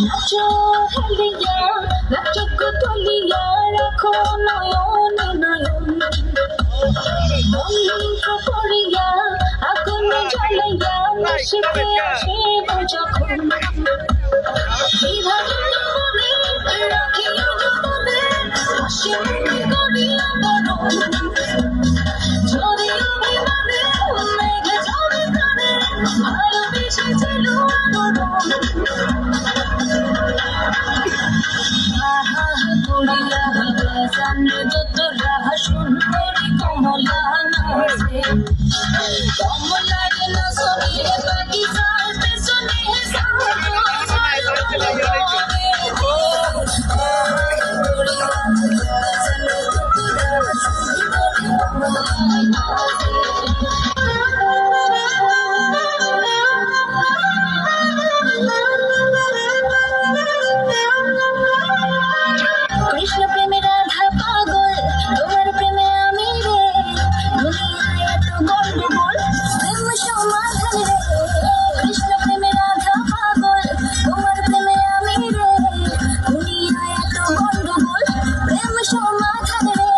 নাচো হেলিয়া নাচকো তুলিয়া রাখো নয়ন নয়ন মন্ত্র পড়িয়া আগুন জ্বালাইয়া নাচিতে আসিব যখন বিভাজন মনে রাখিও মনে হাসি মুখে করিয়া বরণ যদি অভিমানে মেঘে যাবে প্রাণে ভালোবেসে ছিল আলোড়ন আহা করিয়া বাজান যতরা সুন্দরী কমলা নাচে কমলার নাচনে বাগিচার পেছনে কৃষ্ণ প্রেমে রাধা পাগল তোমার প্রেমে আমি রে দুনিয়ায় এত গন্ডগোল প্রেম সমাধান রে কৃষ্ণ প্রেমে রাধা পাগল তোমার প্রেমে আমি রে দুনিয়ায় এত গন্ডগোল প্রেম সমাধান রে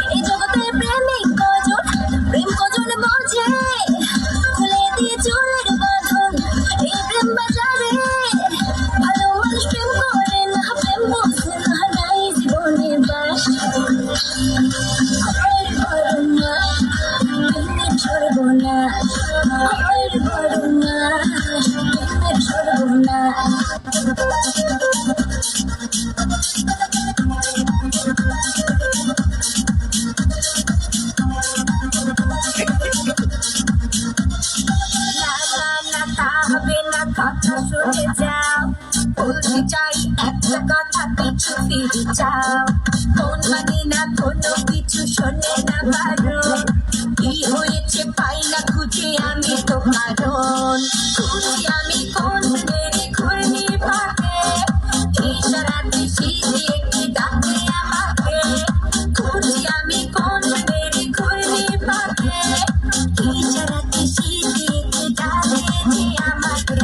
এই জগতে প্রেমিক কজন প্রেম কজন বোঝে খুলে দিয়ে চুলের বাঁধন এই প্রেম বাজারে ভালো মানুষ প্রেম করে না প্রেম বোঝে না নাই জীবনে বাস আর বড় না প্রেমের ছড়বো না আর বড় না প্রেমের ছড়বো না হবে না কথা শুনে যাও বলতে চাই একটা কথা পিছু ফিরে যাও মন মানে না কোনো কিছু শোনে না বারণ কি হয়েছে পাই না খুঁজে আমি তো কারণ খুঁজি আমি কোন মেরে ঘুরনি পাকে ইশারাতে শিশি একটি ডাকে আমাকে খুঁজি আমি কোন মেরে ঘুরনি পাকে ইশারাতে শিশি একটি ডাকে যে আমাকে